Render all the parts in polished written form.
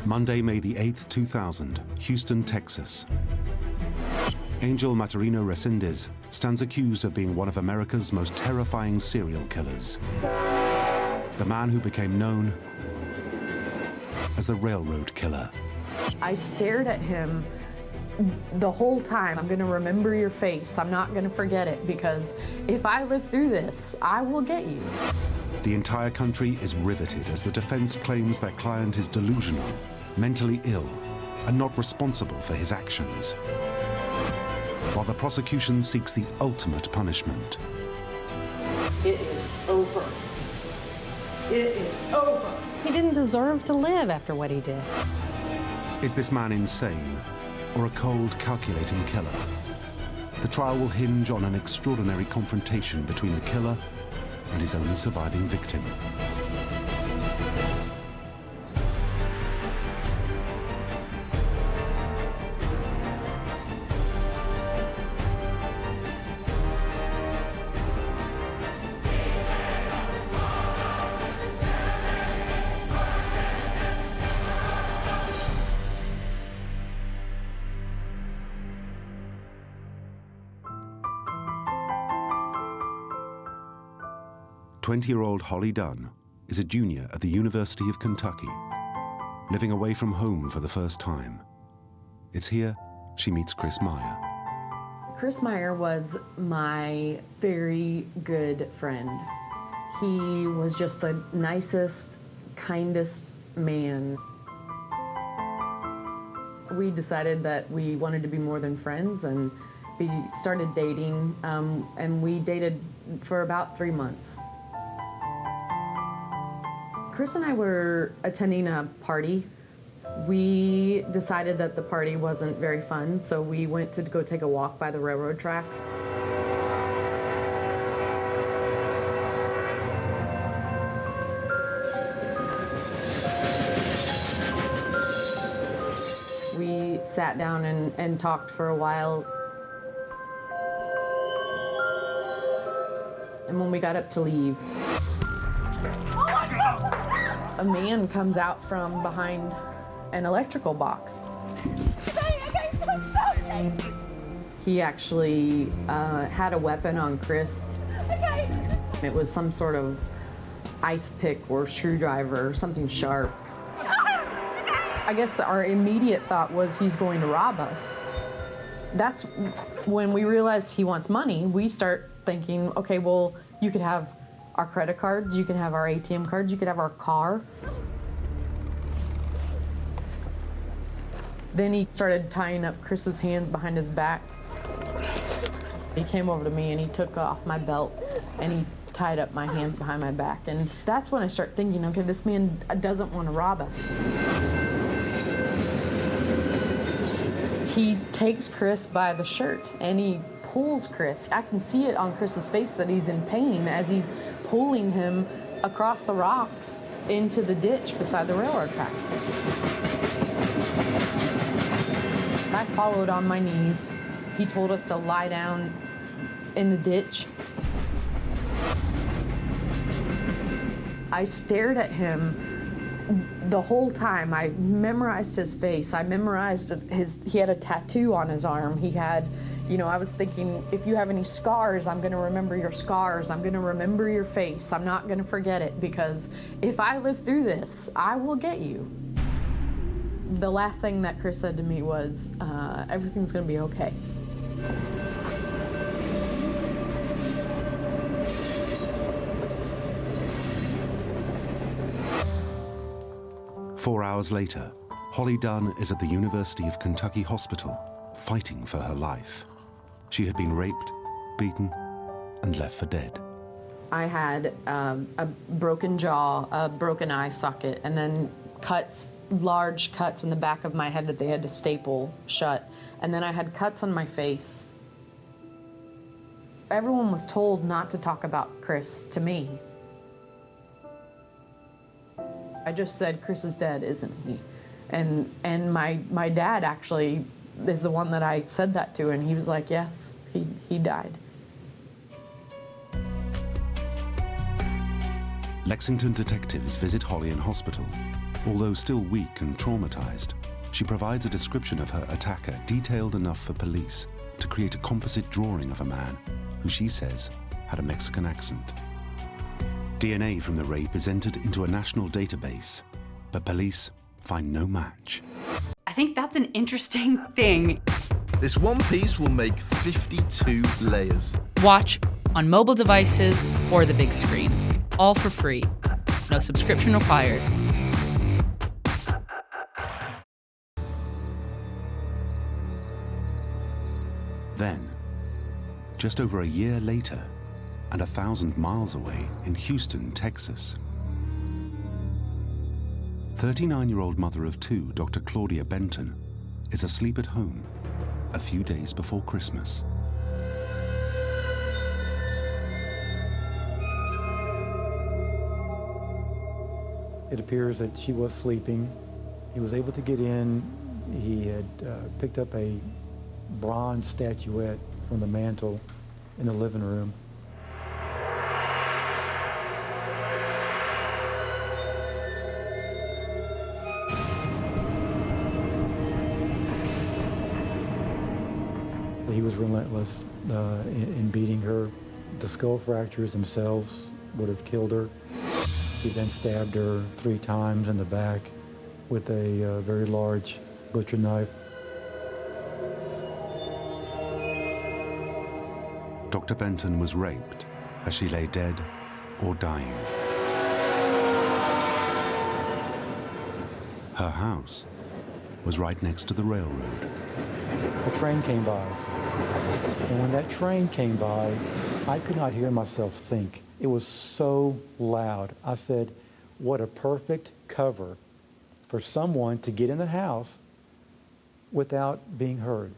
Monday, May the 8th, 2000, Houston, Texas. Ángel Maturino Reséndiz stands accused of being one of America's most terrifying serial killers. The man who became known as the railroad killer. I stared at him the whole time. I'm gonna remember your face. I'm not gonna forget it, because if I live through this, I will get you. The entire country is riveted as the defense claims their client is delusional, mentally ill, and not responsible for his actions, while the prosecution seeks the ultimate punishment. It is over. It is over. He didn't deserve to live after what he did. Is this man insane, or a cold, calculating killer? The trial will hinge on an extraordinary confrontation between the killer and his only surviving victim. "20-year-old Holly Dunn is a junior at the University of Kentucky, living away from home for the first time. It's here she meets Chris Meyer. Chris Meyer was my very good friend. He was just the nicest, kindest man. We decided that we wanted to be more than friends, and we started dating, and we dated for about 3 months. Chris and I were attending a party. We decided that the party wasn't very fun, so we went to go take a walk by the railroad tracks. We sat down and talked for a while. And when we got up to leave, a man comes out from behind an electrical box. He actually had a weapon on Chris. It was some sort of ice pick or screwdriver or something sharp. I guess our immediate thought was he's going to rob us. That's when we realized he wants money. We start thinking, okay, well, you could have our credit cards, you can have our ATM cards, you could have our car. Then he started tying up Chris's hands behind his back. He came over to me and he took off my belt and he tied up my hands behind my back. And that's when I start thinking, okay, this man doesn't want to rob us. He takes Chris by the shirt and he pulls Chris. I can see it on Chris's face that he's in pain as he's pulling him across the rocks into the ditch beside the railroad tracks. I followed on my knees. He told us to lie down in the ditch. I stared at him the whole time. I memorized his face. I memorized he had a tattoo on his arm. He had, I was thinking, if you have any scars, I'm gonna remember your scars. I'm gonna remember your face. I'm not gonna forget it, because if I live through this, I will get you. The last thing that Chris said to me was, everything's gonna be okay. "4 hours later, Holly Dunn is at the University of Kentucky Hospital, fighting for her life. She had been raped, beaten, and left for dead. I had a broken jaw, a broken eye socket, and then large cuts in the back of my head that they had to staple shut. And then I had cuts on my face. Everyone was told not to talk about Chris to me. I just said, Chris is dead, isn't he? And my dad actually is the one that I said that to, and he was like, yes, he died. Lexington detectives visit Holly in hospital. Although still weak and traumatized, she provides a description of her attacker detailed enough for police to create a composite drawing of a man who she says had a Mexican accent. DNA from the rape is entered into a national database, but police find no match. I think that's an interesting thing. This one piece will make 52 layers. Watch on mobile devices or the big screen. All for free. No subscription required. Then, just over a year later, and 1,000 miles away in Houston, Texas, 39-year-old mother of two, Dr. Claudia Benton, is asleep at home a few days before Christmas. It appears that she was sleeping. He was able to get in. He had picked up a bronze statuette from the mantle in the living room. He was relentless in beating her. The skull fractures themselves would have killed her. He then stabbed her 3 times in the back with a very large butcher knife. Dr. Benton was raped as she lay dead or dying. Her house was right next to the railroad. A train came by, and when that train came by, I could not hear myself think. It was so loud. I said, what a perfect cover for someone to get in the house without being heard.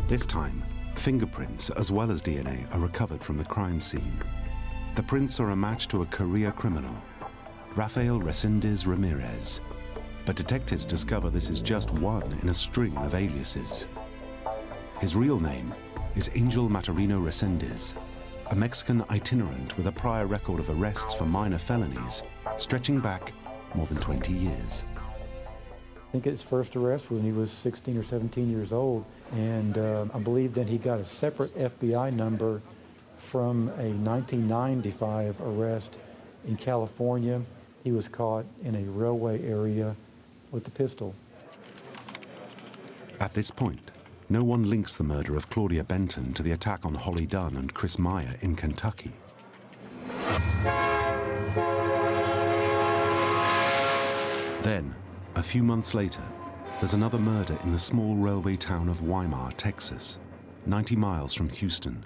This time, fingerprints as well as DNA are recovered from the crime scene. The prints are a match to a career criminal, Rafael Reséndiz Ramirez. But detectives discover this is just one in a string of aliases. His real name is Ángel Maturino Reséndiz, a Mexican itinerant with a prior record of arrests for minor felonies stretching back more than 20 years. I think his first arrest was when he was 16 or 17 years old, and I believe that he got a separate FBI number from a 1995 arrest in California. He was caught in a railway area with a pistol. At this point, no one links the murder of Claudia Benton to the attack on Holly Dunn and Chris Meyer in Kentucky. Then, a few months later, there's another murder in the small railway town of Weimar, Texas, 90 miles from Houston.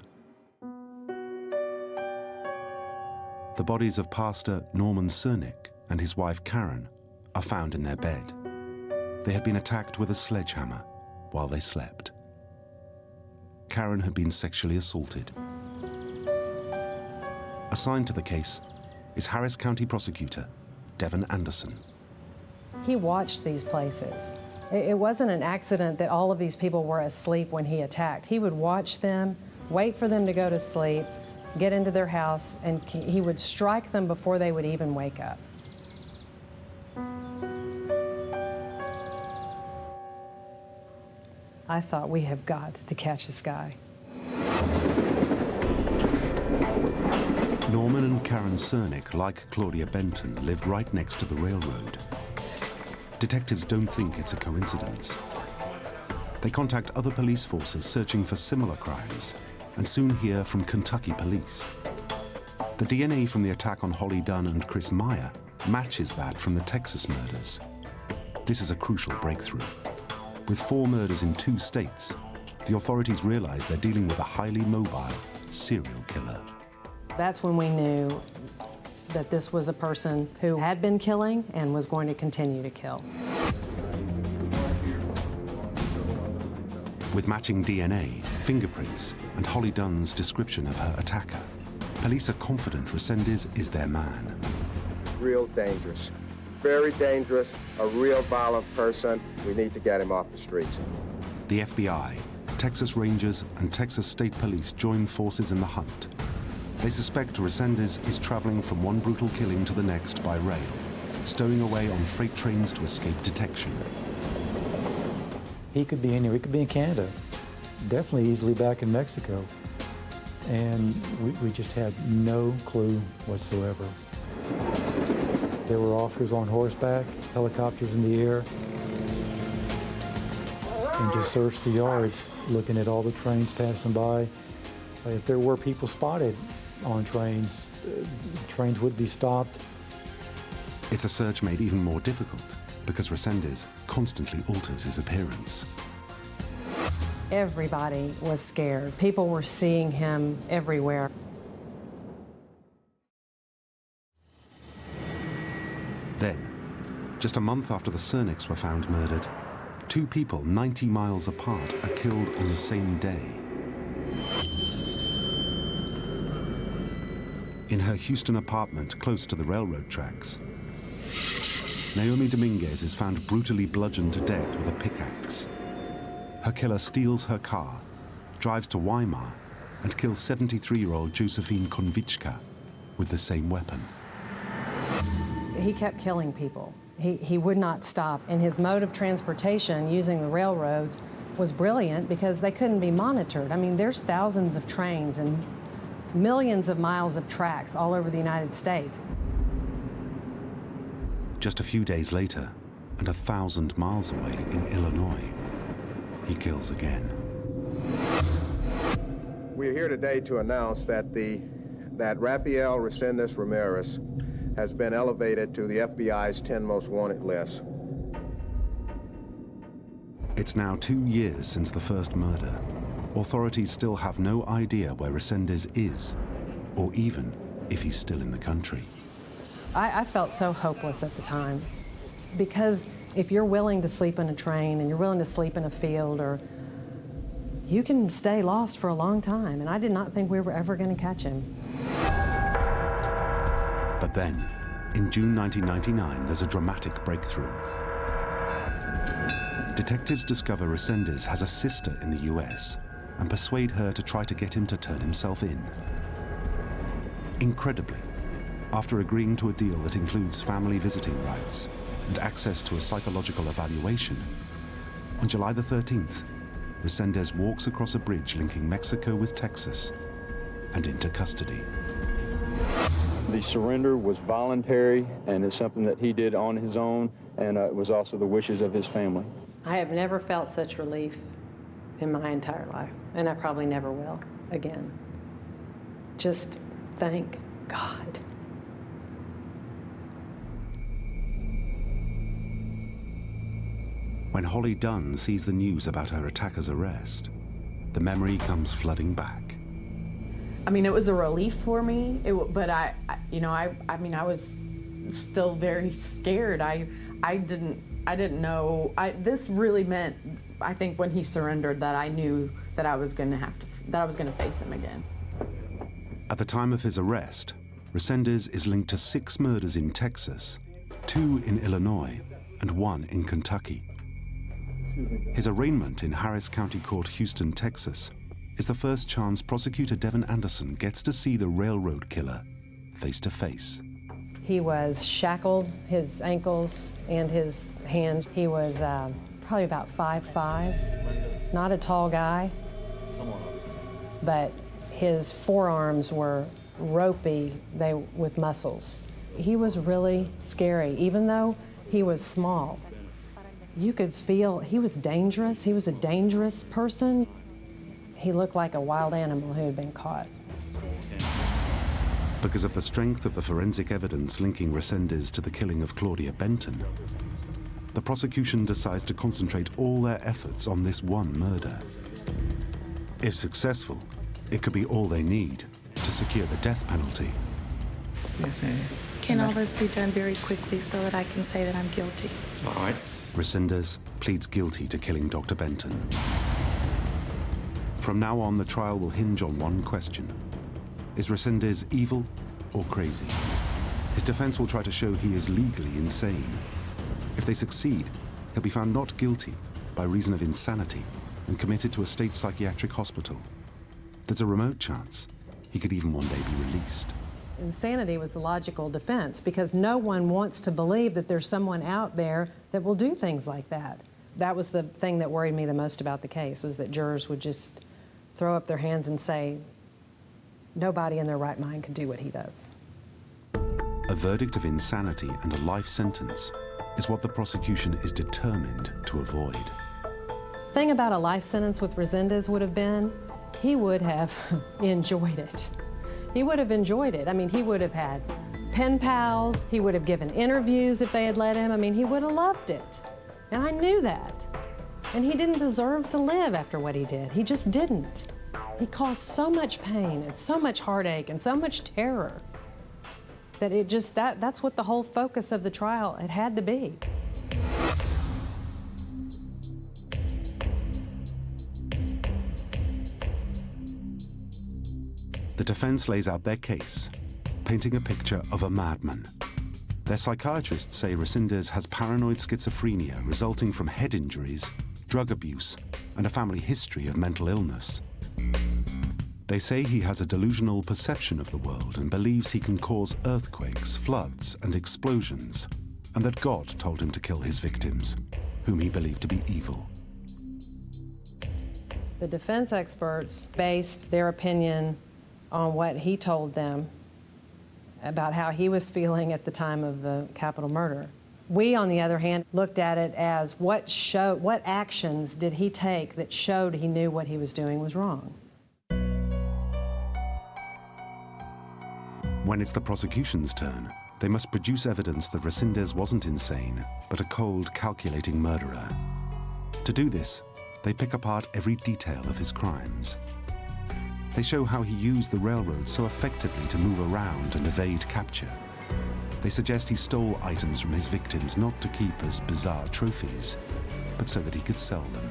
The bodies of Pastor Norman Cernick and his wife Karen are found in their bed. They had been attacked with a sledgehammer while they slept. Karen had been sexually assaulted. Assigned to the case is Harris County prosecutor Devin Anderson. He watched these places. It wasn't an accident that all of these people were asleep when he attacked. He would watch them, wait for them to go to sleep, get into their house, and he would strike them before they would even wake up. I thought, we have got to catch this guy. Norman and Karen Cernick, like Claudia Benton, lived right next to the railroad. Detectives don't think it's a coincidence. They contact other police forces searching for similar crimes and soon hear from Kentucky police. The DNA from the attack on Holly Dunn and Chris Meyer matches that from the Texas murders. This is a crucial breakthrough. With 4 murders in 2 states, the authorities realize they're dealing with a highly mobile serial killer. That's when we knew that this was a person who had been killing and was going to continue to kill. With matching DNA, fingerprints, and Holly Dunn's description of her attacker, police are confident Reséndiz is their man. Real dangerous. Very dangerous, a real violent person. We need to get him off the streets. The FBI, Texas Rangers, and Texas State Police join forces in the hunt. They suspect Reséndiz is traveling from one brutal killing to the next by rail, stowing away on freight trains to escape detection. He could be anywhere. He could be in Canada, definitely easily back in Mexico. And we just had no clue whatsoever. There were officers on horseback, helicopters in the air, and just searched the yards, looking at all the trains passing by. If there were people spotted on trains, trains would be stopped. It's a search made even more difficult because Reséndiz constantly alters his appearance. Everybody was scared. People were seeing him everywhere. Then, just a month after the Cernics were found murdered, two people 90 miles apart are killed on the same day. In her Houston apartment close to the railroad tracks, Naomi Dominguez is found brutally bludgeoned to death with a pickaxe. Her killer steals her car, drives to Weimar, and kills 73-year-old Josephine Konvichka with the same weapon. He kept killing people. He would not stop. And his mode of transportation, using the railroads, was brilliant because they couldn't be monitored. I mean, there's thousands of trains and millions of miles of tracks all over the United States. Just a few days later, and 1,000 miles away in Illinois, he kills again. We are here today to announce that Rafael Reséndiz Ramirez has been elevated to the FBI's 10 most wanted list. It's now 2 years since the first murder. Authorities still have no idea where Reséndiz is, or even if he's still in the country. I felt so hopeless at the time, because if you're willing to sleep in a train and you're willing to sleep in a field, or you can stay lost for a long time, and I did not think we were ever going to catch him. But then, in June 1999, there's a dramatic breakthrough. Detectives discover Reséndiz has a sister in the US and persuade her to try to get him to turn himself in. Incredibly, after agreeing to a deal that includes family visiting rights and access to a psychological evaluation, on July the 13th, Reséndiz walks across a bridge linking Mexico with Texas and into custody. The surrender was voluntary, and it's something that he did on his own, and it was also the wishes of his family. I have never felt such relief in my entire life, and I probably never will again. Just thank God. When Holly Dunn sees the news about her attacker's arrest, the memory comes flooding back. I mean, it was a relief for me, but I was still very scared. I didn't know. This really meant, I think, when he surrendered, that I knew that I was going to face him again. At the time of his arrest, Reséndiz is linked to 6 murders in Texas, 2 in Illinois, and 1 in Kentucky. His arraignment in Harris County Court, Houston, Texas, is the first chance prosecutor Devin Anderson gets to see the railroad killer face to face. He was shackled, his ankles and his hands. He was probably about 5'5", not a tall guy, but his forearms were ropey, with muscles. He was really scary, even though he was small. You could feel he was dangerous. He was a dangerous person. He looked like a wild animal who had been caught. Because of the strength of the forensic evidence linking Reséndiz to the killing of Claudia Benton, the prosecution decides to concentrate all their efforts on this one murder. If successful, it could be all they need to secure the death penalty. Yes, sir. Can all this be done very quickly so that I can say that I'm guilty? All right. Reséndiz pleads guilty to killing Dr. Benton. From now on, the trial will hinge on one question. Is Reséndiz evil or crazy? His defense will try to show he is legally insane. If they succeed, he'll be found not guilty by reason of insanity and committed to a state psychiatric hospital. There's a remote chance He could even one day be released. Insanity was the logical defense because no one wants to believe that there's someone out there that will do things like that. That was the thing that worried me the most about the case, was that jurors would just throw up their hands and say, nobody in their right mind could do what he does. A verdict of insanity and a life sentence is what the prosecution is determined to avoid. The thing about a life sentence with Reséndiz would have been, he would have enjoyed it. He would have enjoyed it. I mean, he would have had pen pals, he would have given interviews if they had let him. I mean, he would have loved it. And I knew that. And he didn't deserve to live after what he did. He just didn't. He caused so much pain and so much heartache and so much terror that it just, that's what the whole focus of the trial it had to be. The defense lays out their case, painting a picture of a madman. Their psychiatrists say Reséndiz has paranoid schizophrenia resulting from head injuries, drug abuse, and a family history of mental illness. They say he has a delusional perception of the world and believes he can cause earthquakes, floods, and explosions, and that God told him to kill his victims, whom he believed to be evil. The defense experts based their opinion on what he told them about how he was feeling at the time of the capital murder. We, on the other hand, looked at it as what actions did he take that showed he knew what he was doing was wrong. When it's the prosecution's turn, they must produce evidence that Reséndiz wasn't insane, but a cold, calculating murderer. To do this, they pick apart every detail of his crimes. They show how he used the railroad so effectively to move around and evade capture. They suggest he stole items from his victims not to keep as bizarre trophies, but so that he could sell them.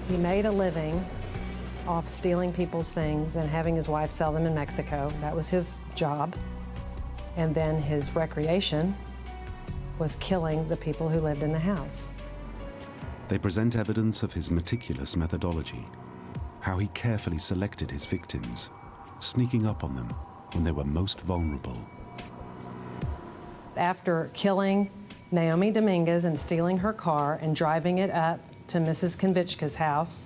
He made a living off stealing people's things and having his wife sell them in Mexico. That was his job. And then his recreation was killing the people who lived in the house. They present evidence of his meticulous methodology, how he carefully selected his victims, sneaking up on them when they were most vulnerable. After killing Naomi Dominguez and stealing her car and driving it up to Mrs. Konvichka's house,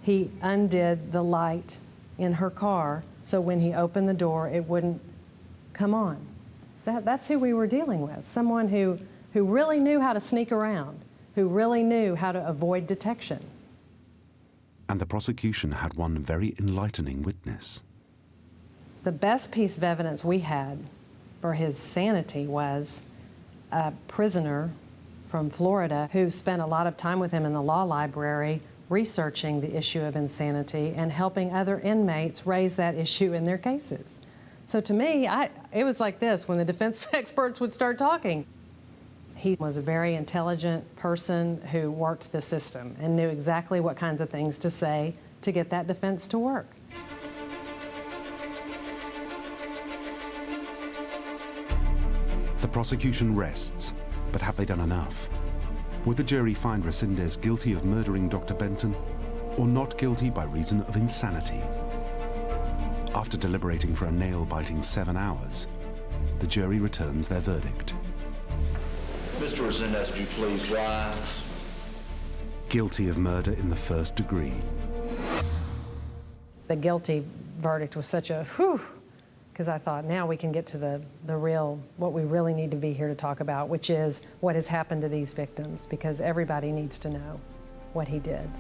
he undid the light in her car so when he opened the door, it wouldn't come on. That's who we were dealing with, someone who really knew how to sneak around, who really knew how to avoid detection. And the prosecution had one very enlightening witness. The best piece of evidence we had for his sanity was a prisoner from Florida who spent a lot of time with him in the law library researching the issue of insanity and helping other inmates raise that issue in their cases. So to me, it was like this when the defense experts would start talking. He was a very intelligent person who worked the system and knew exactly what kinds of things to say to get that defense to work. The prosecution rests, but have they done enough? Would the jury find Reséndiz guilty of murdering Dr. Benton, or not guilty by reason of insanity? After deliberating for a nail-biting 7 hours, the jury returns their verdict. Mr. Reséndiz, would you please rise? Guilty of murder in the first degree. The guilty verdict was such a whew, because I thought now we can get to the real, what we really need to be here to talk about, which is what has happened to these victims, because everybody needs to know what he did.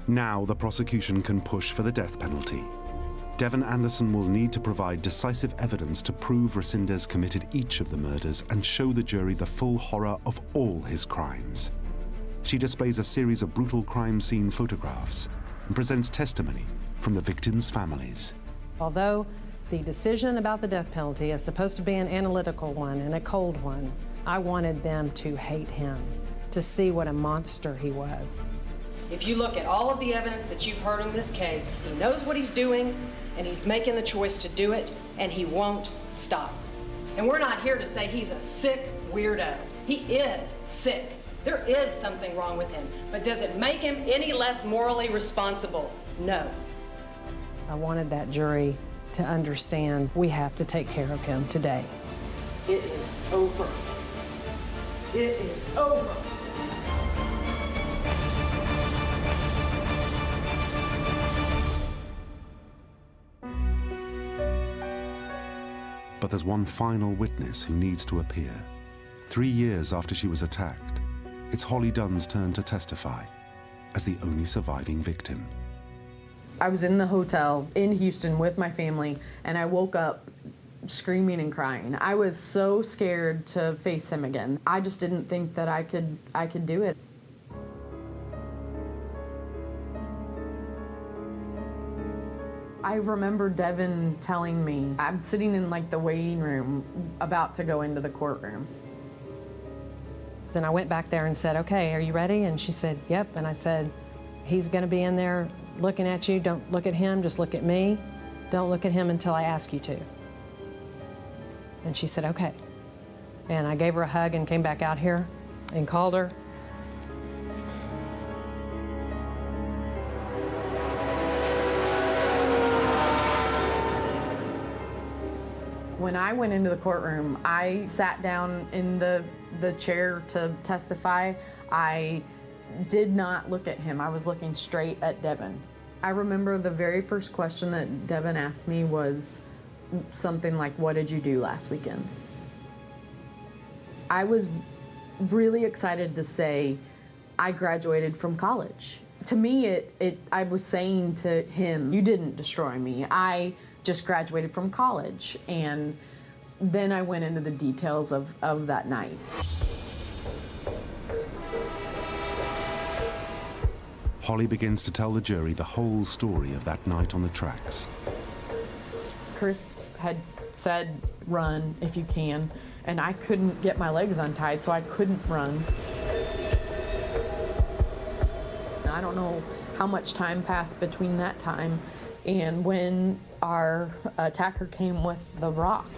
Now the prosecution can push for the death penalty. Devon Anderson will need to provide decisive evidence to prove Reséndiz committed each of the murders and show the jury the full horror of all his crimes. She displays a series of brutal crime scene photographs and presents testimony from the victims' families. Although the decision about the death penalty is supposed to be an analytical one and a cold one, I wanted them to hate him, to see what a monster he was. If you look at all of the evidence that you've heard in this case, he knows what he's doing, and he's making the choice to do it, and he won't stop. And we're not here to say he's a sick weirdo. He is sick. There is something wrong with him. But does it make him any less morally responsible? No. I wanted that jury to understand we have to take care of him today. It is over. It is over. But there's one final witness who needs to appear. 3 years after she was attacked, it's Holly Dunn's turn to testify as the only surviving victim. I was in the hotel in Houston with my family, and I woke up screaming and crying. I was so scared to face him again. I just didn't think that I could do it. I remember Devin telling me, I'm sitting in like the waiting room about to go into the courtroom. Then I went back there and said, okay, are you ready? And she said, yep. And I said, he's gonna be in there looking at you. Don't look at him, just look at me. Don't look at him until I ask you to. And she said, okay. And I gave her a hug and came back out here and called her. When I went into the courtroom, I sat down in the chair to testify. I did not look at him. I was looking straight at Devin. I remember the very first question that Devin asked me was something like, what did you do last weekend? I was really excited to say, I graduated from college. To me, I was saying to him, you didn't destroy me. I just graduated from college. And then I went into the details of that night. Holly begins to tell the jury the whole story of that night on the tracks. Chris had said, run if you can, and I couldn't get my legs untied, so I couldn't run. I don't know how much time passed between that time and when our attacker came with the rock.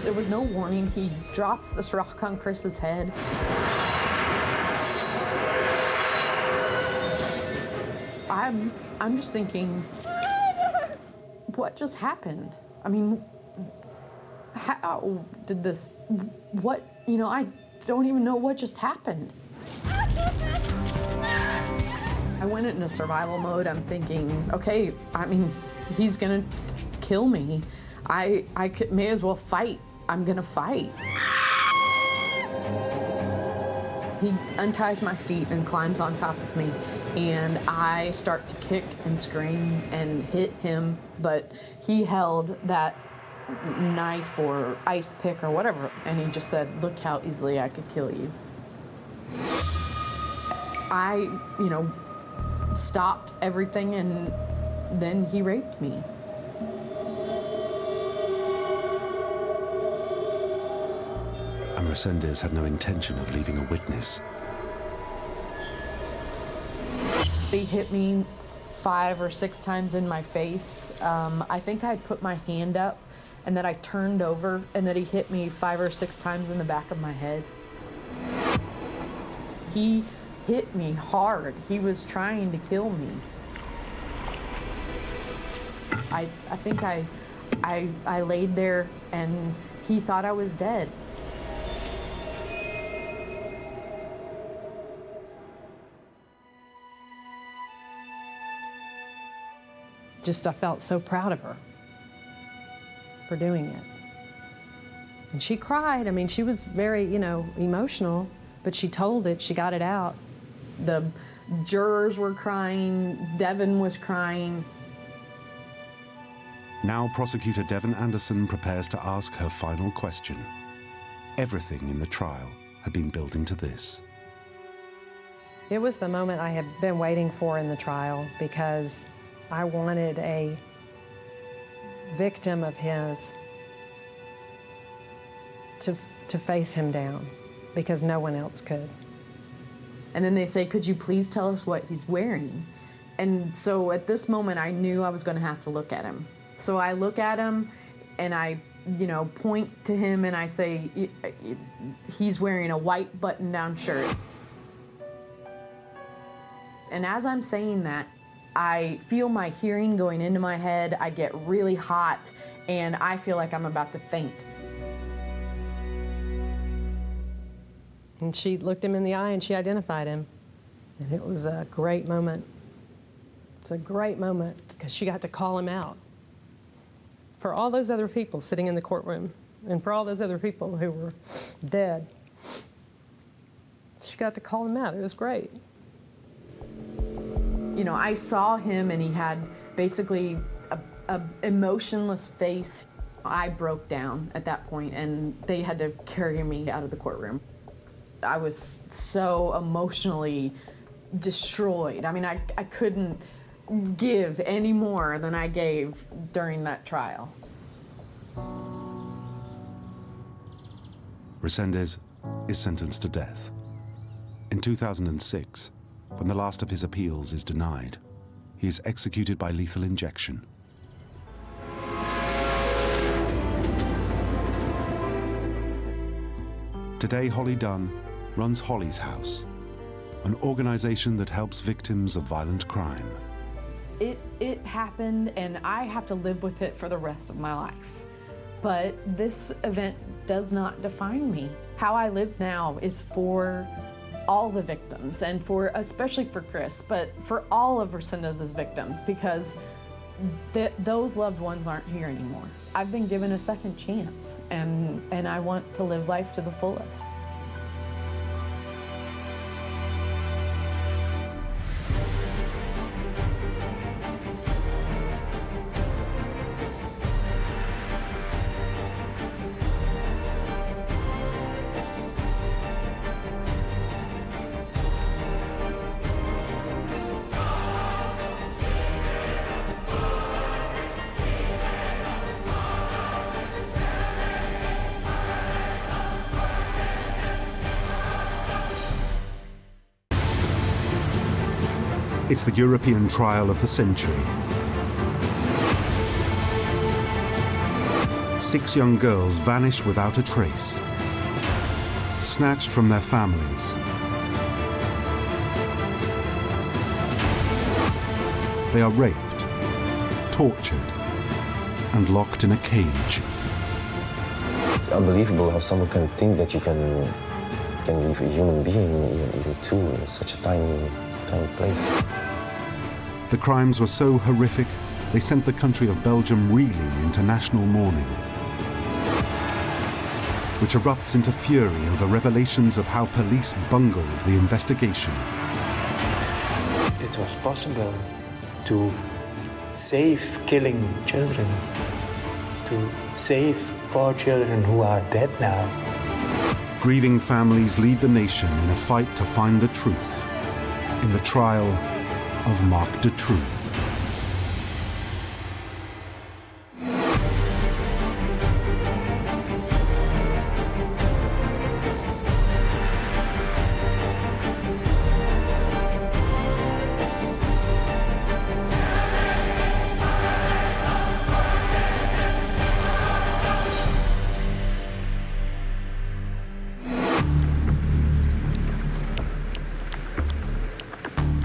There was no warning. He drops this rock on Chris's head. I'm just thinking, what just happened? I mean, how did this, what, I don't even know what just happened. I went into survival mode. I'm thinking, okay, I mean, he's gonna kill me. I may as well fight. I'm gonna fight. He unties my feet and climbs on top of me, and I start to kick and scream and hit him, but he held that knife or ice pick or whatever, and he just said, look how easily I could kill you. I, stopped everything, and then he raped me. And Reséndiz had no intention of leaving a witness. He hit me 5 or 6 times in my face. I think I put my hand up and then I turned over, and then he hit me 5 or 6 times in the back of my head. He hit me hard. He was trying to kill me. I think I laid there and he thought I was dead. I felt so proud of her for doing it. And she cried. I mean, she was very, emotional, but she told it, she got it out. The jurors were crying, Devin was crying. Now prosecutor Devin Anderson prepares to ask her final question. Everything in the trial had been building to this. It was the moment I had been waiting for in the trial, because I wanted a victim of his to face him down, because no one else could. And then they say, could you please tell us what he's wearing? And so at this moment, I knew I was going to have to look at him. So I look at him and I, point to him and I say, he's wearing a white button-down shirt. And as I'm saying that, I feel my hearing going into my head, I get really hot, and I feel like I'm about to faint. And she looked him in the eye and she identified him. And it was a great moment. It's a great moment because she got to call him out. For all those other people sitting in the courtroom and for all those other people who were dead, she got to call him out. It was great. You know, I saw him and he had basically a emotionless face. I broke down at that point and they had to carry me out of the courtroom. I was so emotionally destroyed. I mean, I couldn't give any more than I gave during that trial. Reséndiz is sentenced to death. In 2006, when the last of his appeals is denied, he is executed by lethal injection. Today, Holly Dunn runs Holly's House, an organization that helps victims of violent crime. It happened and I have to live with it for the rest of my life. But this event does not define me. How I live now is for all the victims and for, especially for Chris, but for all of Reséndiz's victims, because those loved ones aren't here anymore. I've been given a second chance and I want to live life to the fullest. It's the European trial of the century. 6 young girls vanish without a trace, snatched from their families. They are raped, tortured, and locked in a cage. It's unbelievable how someone can think that you can leave a human being, even two, in such a tiny place. The crimes were so horrific, they sent the country of Belgium reeling into national mourning, which erupts into fury over revelations of how police bungled the investigation. It was possible to save killing children, to save 4 children who are dead now. Grieving families lead the nation in a fight to find the truth in the trial of Marc Dutroux.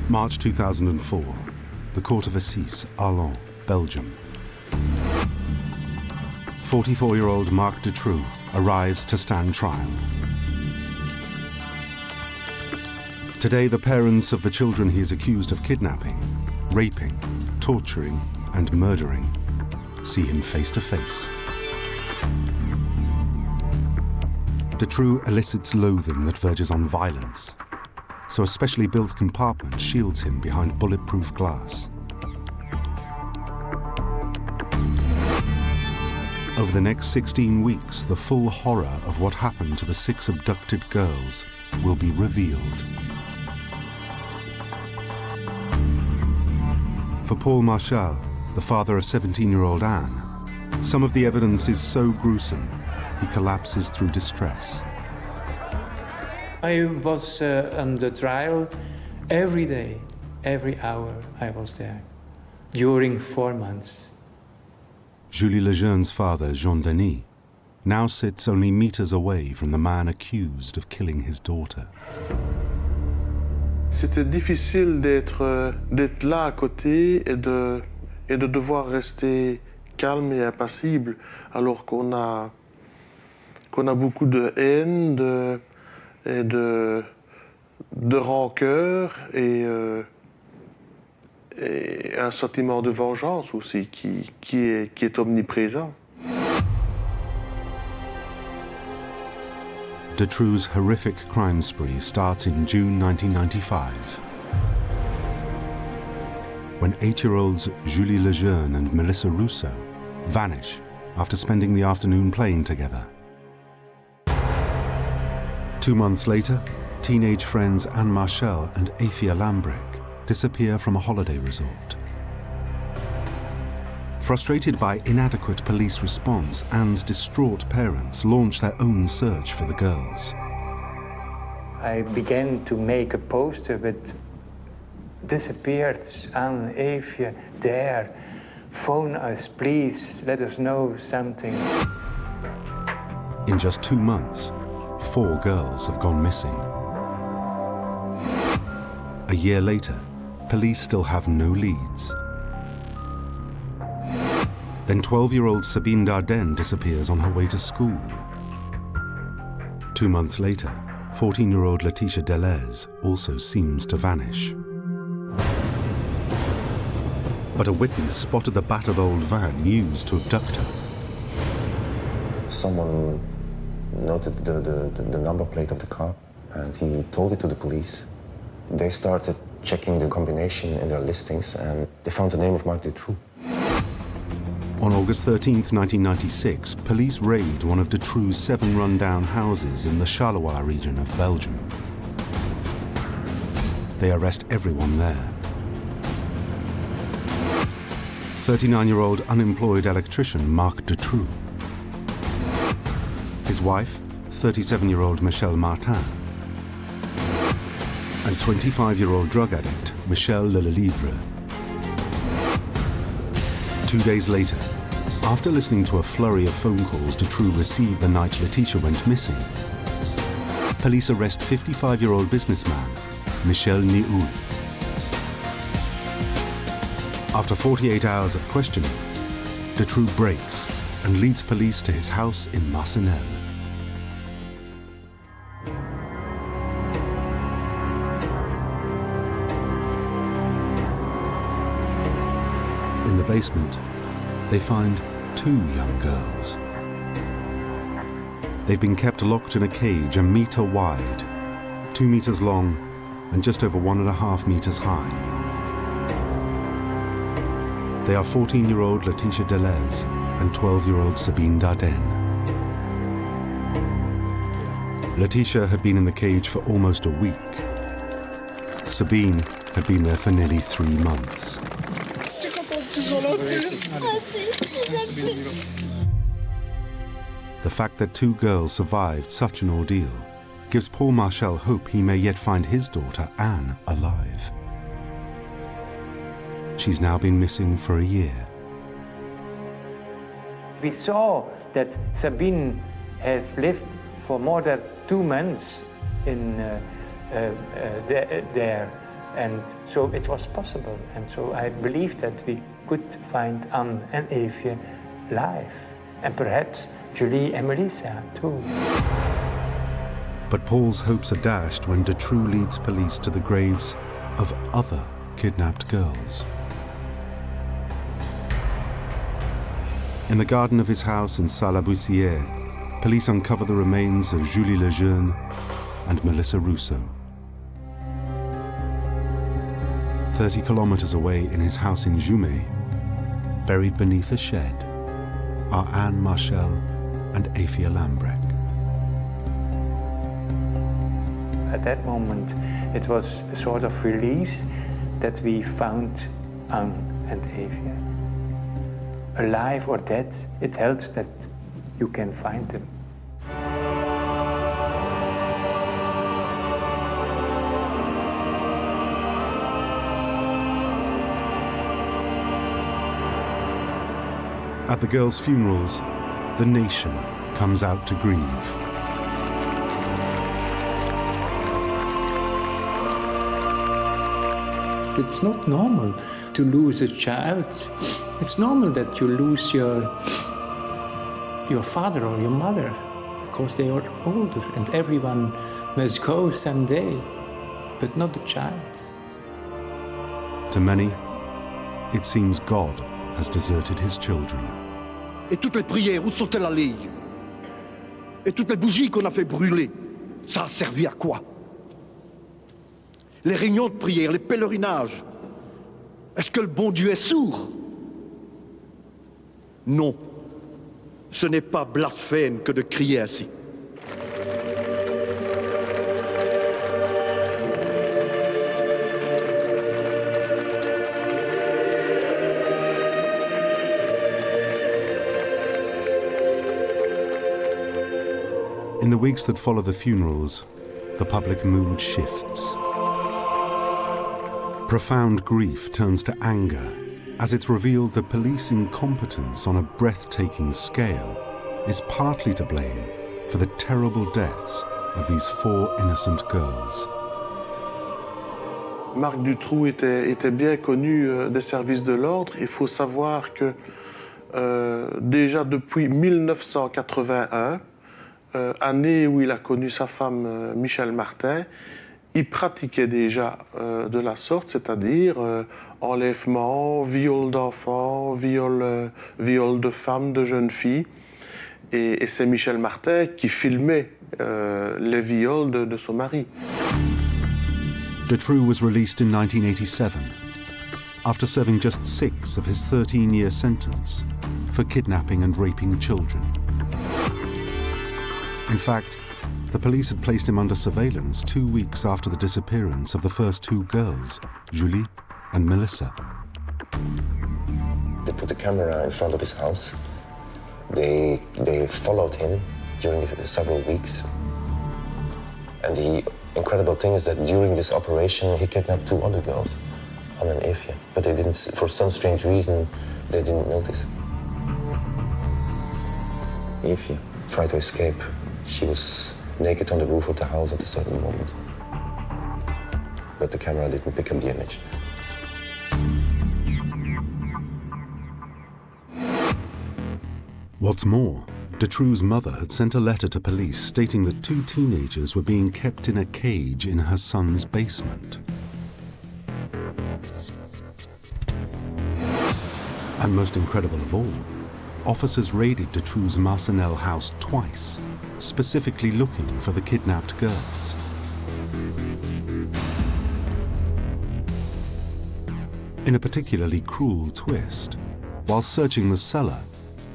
March 2004, the Court of Assize, Arlon, Belgium. 44-year-old Marc Dutroux arrives to stand trial. Today, the parents of the children he is accused of kidnapping, raping, torturing, and murdering see him face to face. Dutroux elicits loathing that verges on violence, so a specially built compartment shields him behind bulletproof glass. Over the next 16 weeks, the full horror of what happened to the 6 abducted girls will be revealed. For Paul Marchal, the father of 17-year-old Anne, some of the evidence is so gruesome, he collapses through distress. I was on the trial every day, every hour I was there, during 4 months. Julie Lejeune's father, Jean-Denis, now sits only meters away from the man accused of killing his daughter. C'était difficile d'être là à côté et de devoir rester calme et impassible alors qu'on a beaucoup de haine et de rancœur et un sentiment de vengeance aussi qui est omniprésent. Dutroux' horrific crime spree starts in June 1995, when 8-year-olds Julie Lejeune and Melissa Rousseau vanish after spending the afternoon playing together. 2 months later, teenage friends Anne Marchel and Afia Lambrek disappear from a holiday resort. Frustrated by inadequate police response, Anne's distraught parents launch their own search for the girls. I began to make a poster with disappeared Anne, Afia, there. Phone us, please, let us know something. In just 2 months, 4 girls have gone missing. A year later, police still have no leads. Then 12-year-old Sabine Dardenne disappears on her way to school. 2 months later, 14-year-old Laetitia Deleuze also seems to vanish. But a witness spotted the battered old van used to abduct her. Someone noted the number plate of the car, and he told it to the police. They started checking the combination in their listings, and they found the name of Marc Dutroux. On August 13th, 1996, police raid one of Dutroux' 7 rundown houses in the Charleroi region of Belgium. They arrest everyone there. 39-year-old unemployed electrician Marc Dutroux. His wife, 37-year-old Michel Martin. And 25-year-old drug addict Michel Lelivre. 2 days later, after listening to a flurry of phone calls Dutroux received the night Laetitia went missing, police arrest 55-year-old businessman Michel Nioul. After 48 hours of questioning, Dutroux breaks and leads police to his house in Marcinelle. In the basement, they find 2 young girls. They've been kept locked in a cage 1 meter wide, 2 meters long, and just over 1.5 meters high. They are 14-year-old Laetitia Deleuze and 12-year-old Sabine Dardenne. Laetitia had been in the cage for almost a week. Sabine had been there for nearly 3 months. The fact that 2 girls survived such an ordeal gives Paul Marchel hope he may yet find his daughter Anne alive. She's now been missing for a year. We saw that Sabine had lived for more than 2 months in there, and so it was possible. And so I believe that we could find Anne and Afia alive, and perhaps Julie and Melissa too. But Paul's hopes are dashed when Dutroux leads police to the graves of other kidnapped girls. In the garden of his house in Salle-la-Buissière, police uncover the remains of Julie Lejeune and Melissa Rousseau. 30 kilometers away in his house in Jumet, buried beneath a shed, are Anne Marchel and Afia Lambrek. At that moment, it was a sort of release that we found Anne and Afia. Alive or dead, it helps that you can find them. At the girls' funerals, the nation comes out to grieve. It's not normal to lose a child. It's normal that you lose your father or your mother because they are older and everyone must go someday, but not the child. To many, it seems God has deserted his children. Et toutes les prières, où sont-elles allées? Et toutes les bougies qu'on a fait brûler, ça a servi à quoi? Les réunions de prière, les pèlerinages, est-ce que le bon Dieu est sourd? Non. Ce n'est pas blasphème que de crier ainsi. In the weeks that follow the funerals, the public mood shifts. Profound grief turns to anger as it's revealed that police incompetence on a breathtaking scale is partly to blame for the terrible deaths of these 4 innocent girls. Marc Dutroux était bien connu des services de l'ordre. Il faut savoir que déjà depuis 1981, année où il a connu sa femme Michel Martin, il pratiquait déjà de la sorte, c'est-à-dire enlèvement, viol d'enfants, viol de femmes, de jeunes filles. Et c'est Michel Martin qui filmait les viols de son mari. Dutroux was released in 1987 after serving just 6 of his 13-year sentence for kidnapping and raping children. In fact, the police had placed him under surveillance 2 weeks after the disappearance of the first 2 girls, Julie and Melissa. They put a camera in front of his house. They followed him during several weeks. And the incredible thing is that during this operation, he kidnapped 2 other girls, Anne and Evie. But they didn't, for some strange reason, they didn't notice. Evie tried to escape. She was naked on the roof of the house at a certain moment. But the camera didn't pick up the image. What's more, Dutroux's mother had sent a letter to police stating that 2 teenagers were being kept in a cage in her son's basement. And most incredible of all, officers raided Dutroux's Marcinelle house twice, specifically looking for the kidnapped girls. In a particularly cruel twist, while searching the cellar,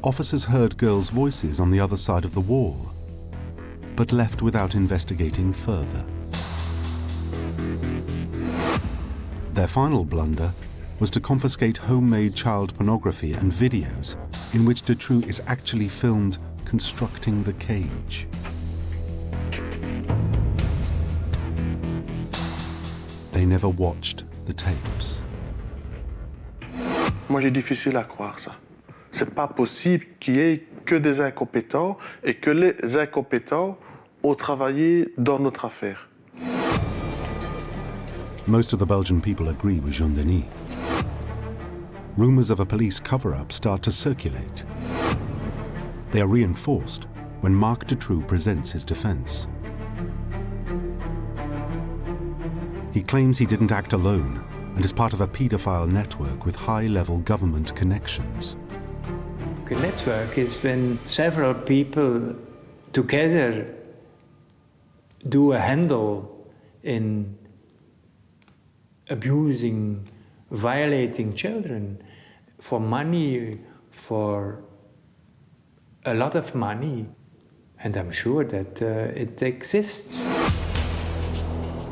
officers heard girls' voices on the other side of the wall, but left without investigating further. Their final blunder was to confiscate homemade child pornography and videos in which Dutroux is actually filmed constructing the cage. They never watched the tapes. Moi, j'ai difficile à croire ça. C'est pas possible qu'il y ait que des incompétents et que les incompétents ont travaillé dans notre affaire. Most of the Belgian people agree with Jean-Denis. Rumors of a police cover-up start to circulate. They are reinforced when Marc Dutroux presents his defense. He claims he didn't act alone and is part of a paedophile network with high-level government connections. A network is when several people together do a handle in abusing, violating children for money, for a lot of money. And I'm sure that it exists.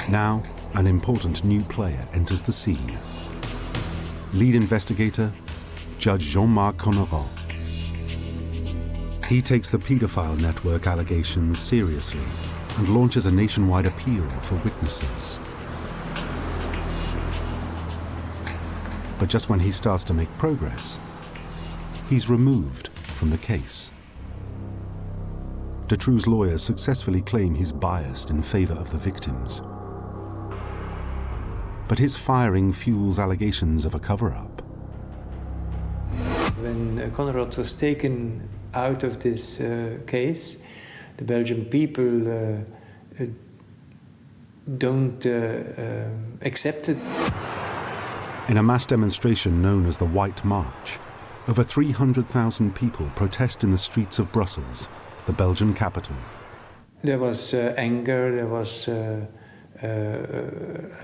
Now, an important new player enters the scene. Lead investigator, Judge Jean-Marc Conneron. He takes the paedophile network allegations seriously and launches a nationwide appeal for witnesses. But just when he starts to make progress, he's removed from the case. Dutroux's lawyers successfully claim he's biased in favor of the victims. but his firing fuels allegations of a cover-up. When Conrad was taken out of this case, the Belgian people don't accept it. In a mass demonstration known as the White March, over 300,000 people protest in the streets of Brussels, the Belgian capital. There was anger, there was a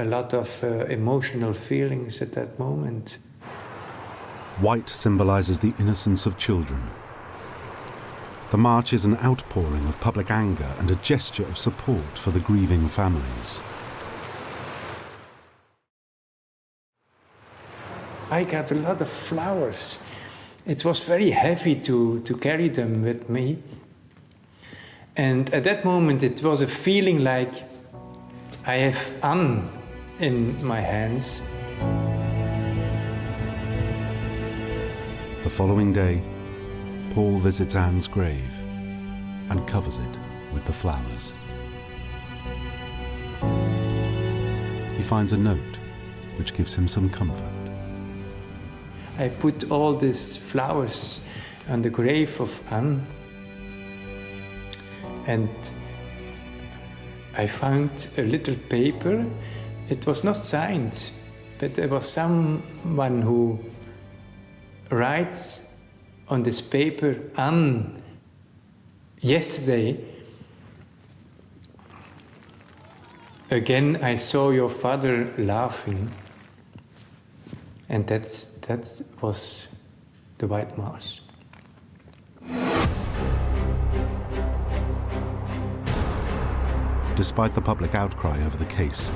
lot of emotional feelings at that moment. White symbolizes the innocence of children. The march is an outpouring of public anger and a gesture of support for the grieving families. I got a lot of flowers. It was very heavy to carry them with me. And at that moment it was a feeling like I have Anne in my hands. The following day, Paul visits Anne's grave and covers it with the flowers. He finds a note which gives him some comfort. I put all these flowers on the grave of Anne, and I found a little paper. It was not signed, but there was someone who writes on this paper, Anne, yesterday, again I saw your father laughing. And that was the White March. Despite the public outcry over the case,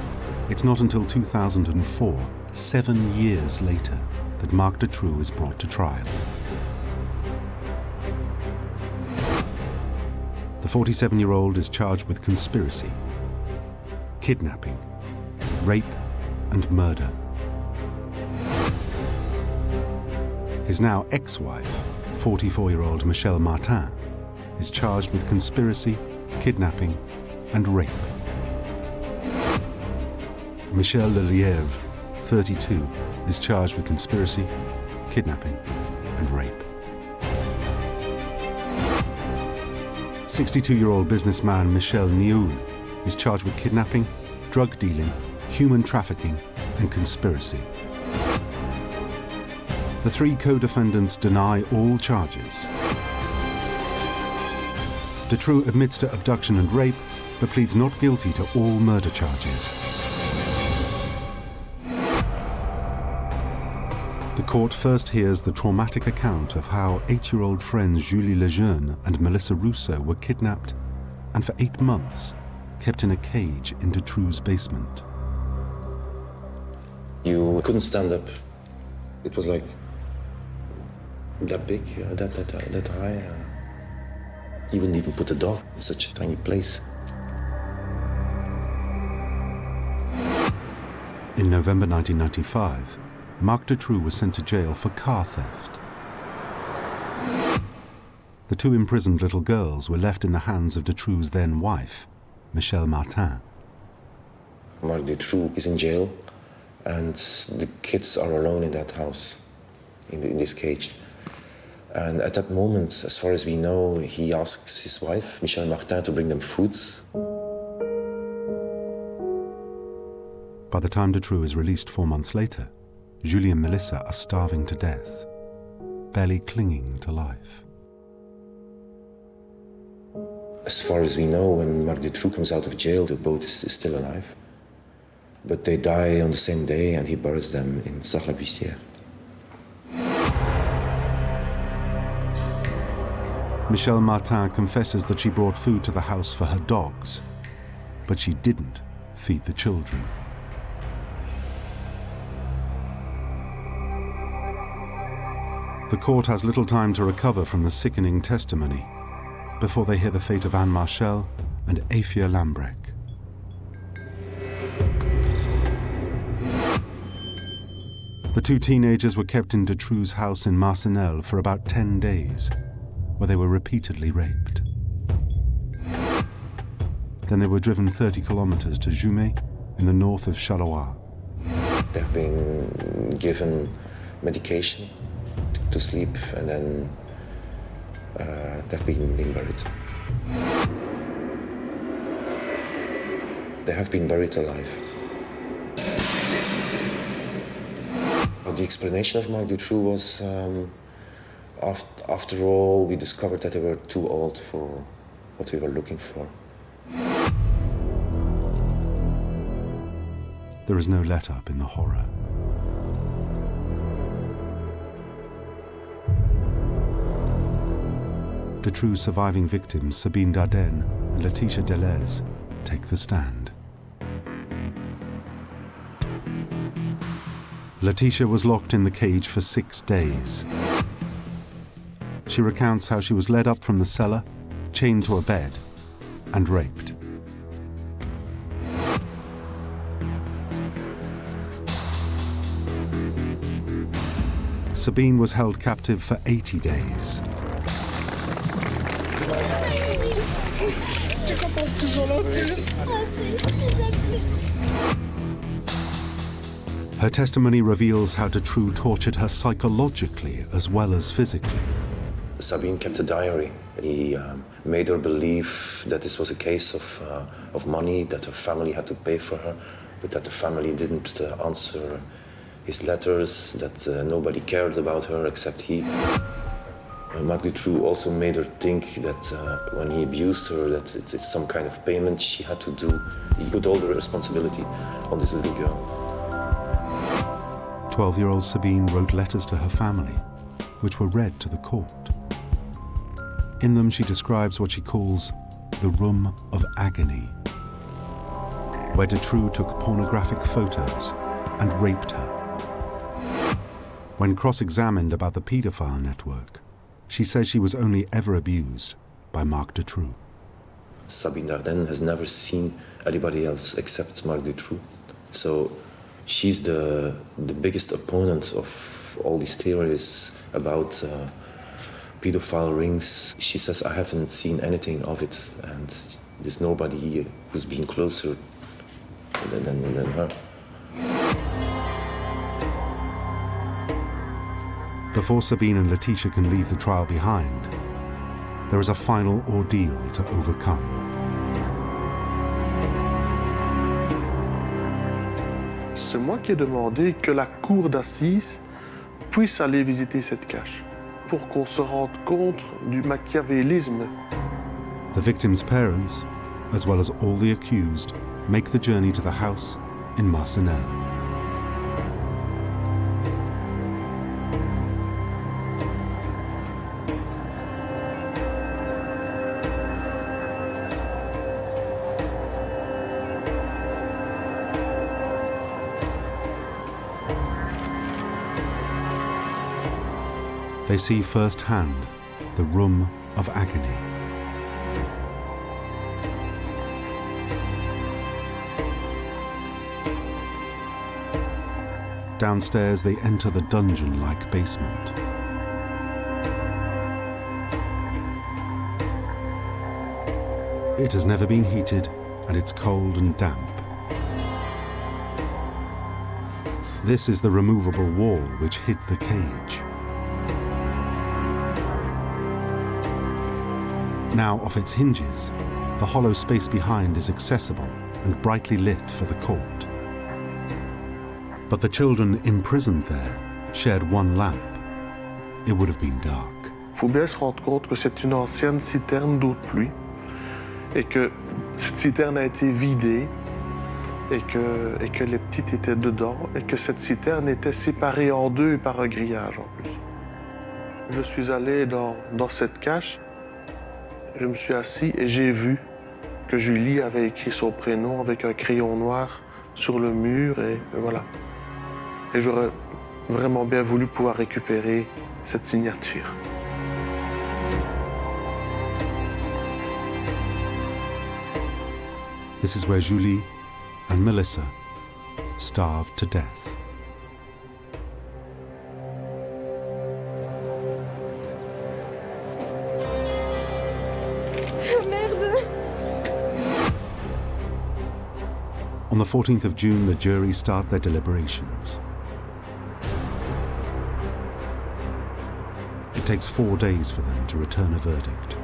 it's not until 2004, 7 years later, that Marc Dutroux is brought to trial. The 47-year-old is charged with conspiracy, kidnapping, rape, and murder. His now ex-wife, 44-year-old Michelle Martin, is charged with conspiracy, kidnapping, and rape. Michel Lelièvre, 32, is charged with conspiracy, kidnapping, and rape. 62-year-old businessman Michel Nioul is charged with kidnapping, drug dealing, human trafficking, and conspiracy. The 3 co-defendants deny all charges. Dutroux admits to abduction and rape, but pleads not guilty to all murder charges. The court first hears the traumatic account of how 8-year-old friends Julie Lejeune and Melissa Rousseau were kidnapped and for 8 months kept in a cage in Dutroux's basement. You couldn't stand up. It was like that big, that high. You wouldn't even put a dog in such a tiny place. In November 1995, Marc Dutroux was sent to jail for car theft. The 2 imprisoned little girls were left in the hands of Dutroux's then wife, Michelle Martin. Marc Dutroux is in jail, and the kids are alone in that house, in this cage. And at that moment, as far as we know, he asks his wife, Michelle Martin, to bring them food. By the time Dutroux is released 4 months later, Julie and Melissa are starving to death, barely clinging to life. As far as we know, when Marc Dutroux comes out of jail, the boat is still alive. But they die on the same day, and he buries them in Sarre-la-Buissière. Michelle Martin confesses that she brought food to the house for her dogs, but she didn't feed the children. The court has little time to recover from the sickening testimony before they hear the fate of Anne Marchel and Afia Lambrec. The 2 teenagers were kept in Dutroux's house in Marcinelle for about 10 days, where they were repeatedly raped. Then they were driven 30 kilometers to Jumet in the north of Charleroi. They've been given medication to sleep, and then they've been buried. They have been buried alive. The explanation of Marc Dutroux was, after all, we discovered that they were too old for what we were looking for. There is no let-up in the horror. Dutroux's surviving victims, Sabine Dardenne and Laetitia Deleuze, take the stand. Laetitia was locked in the cage for 6 days. She recounts how she was led up from the cellar, chained to a bed, and raped. Sabine was held captive for 80 days. Her testimony reveals how Dutroux tortured her psychologically as well as physically. Sabine kept a diary. He made her believe that this was a case of money, that her family had to pay for her, but that the family didn't answer his letters, that nobody cared about her except he. Marc Dutroux also made her think that when he abused her, that it's some kind of payment she had to do. He put all the responsibility on this little girl. 12-year-old Sabine wrote letters to her family, which were read to the court. In them, she describes what she calls the room of agony, where Dutroux took pornographic photos and raped her. When cross-examined about the paedophile network, she says she was only ever abused by Marc Dutroux. Sabine Dardenne has never seen anybody else except Marc Dutroux. So she's the biggest opponent of all these theories about pedophile rings. She says, I haven't seen anything of it, and there's nobody who's been closer than her. Before Sabine and Laetitia can leave the trial behind, there is a final ordeal to overcome. C'est moi qui ai demandé que la cour d'assises puisse aller visiter cette cache pour qu'on se rende compte du machiavélisme. The victims' parents, as well as all the accused, make the journey to the house in Marcinelle. They see firsthand the room of agony. Downstairs, they enter the dungeon-like basement. It has never been heated, and it's cold and damp. This is the removable wall which hid the cage. Now off its hinges, the hollow space behind is accessible and brightly lit for the court. But the children imprisoned there shared one lamp. It would have been dark. Il faut bien se rendre compte que c'est une ancienne citerne d'eau de pluie et que cette citerne a été vidée et que les petites étaient dedans et que cette citerne était séparée en deux par un grillage en plus. Je suis allé dans cette cache. Je me suis assis et j'ai vu que Julie avait écrit son prénom avec un crayon noir sur le mur et voilà. Et j'aurais vraiment bien voulu pouvoir récupérer cette signature. This is where Julie and Melissa starved to death. On On the 14th of June, the jury start their deliberations. It takes 4 days for them to return a verdict.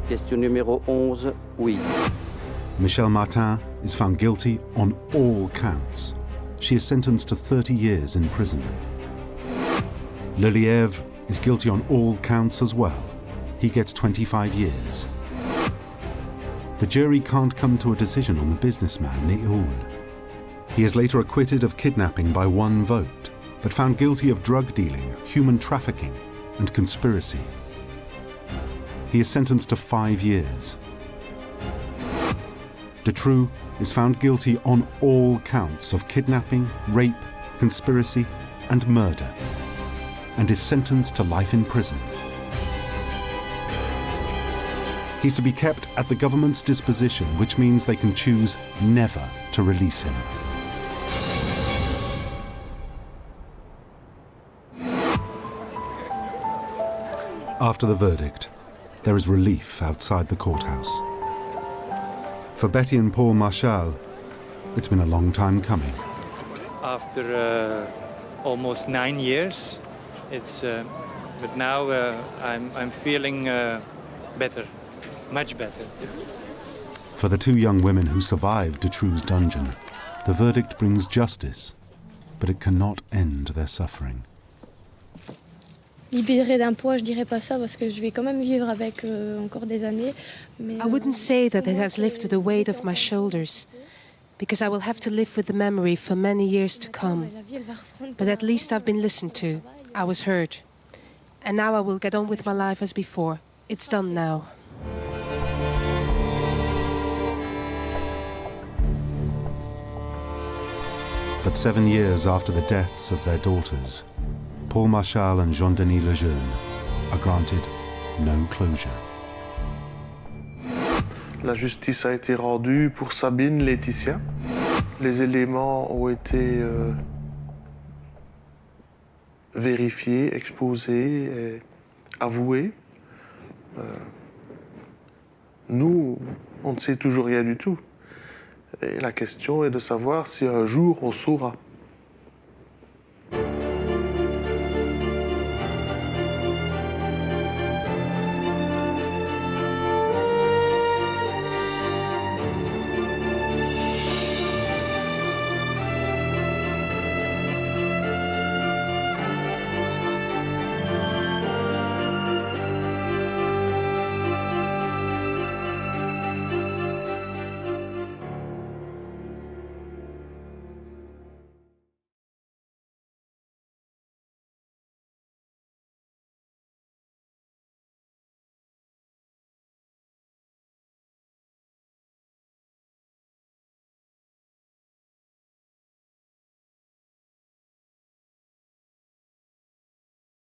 Question numéro 11, oui. Michelle Martin is found guilty on all counts. She is sentenced to 30 years in prison. Lelièvre is guilty on all counts as well. He gets 25 years. The jury can't come to a decision on the businessman Néoul. He is later acquitted of kidnapping by 1 vote, but found guilty of drug dealing, human trafficking, and conspiracy. He is sentenced to 5 years. Dutroux is found guilty on all counts of kidnapping, rape, conspiracy, and murder, and is sentenced to life in prison. He's to be kept at the government's disposition, which means they can choose never to release him. After the verdict, there is relief outside the courthouse. For Betty and Paul Marchal, it's been a long time coming. After almost 9 years, but now I'm feeling better, much better. For the 2 young women who survived Dutroux's dungeon, the verdict brings justice, but it cannot end their suffering. Libérée d'un poids, je dirais pas ça parce que je vais quand même vivre avec encore des années. I wouldn't say that it has lifted the weight off my shoulders, because I will have to live with the memory for many years to come. But at least I've been listened to. I was heard. And now I will get on with my life as before. It's done now. But 7 years after the deaths of their daughters, Paul Marchal and Jean-Denis Lejeune are granted no closure. La justice a été rendue pour Sabine Laetitia. Les éléments ont été vérifiés, exposés, et avoués. Nous, on ne sait toujours rien du tout. Et la question est de savoir si un jour on saura.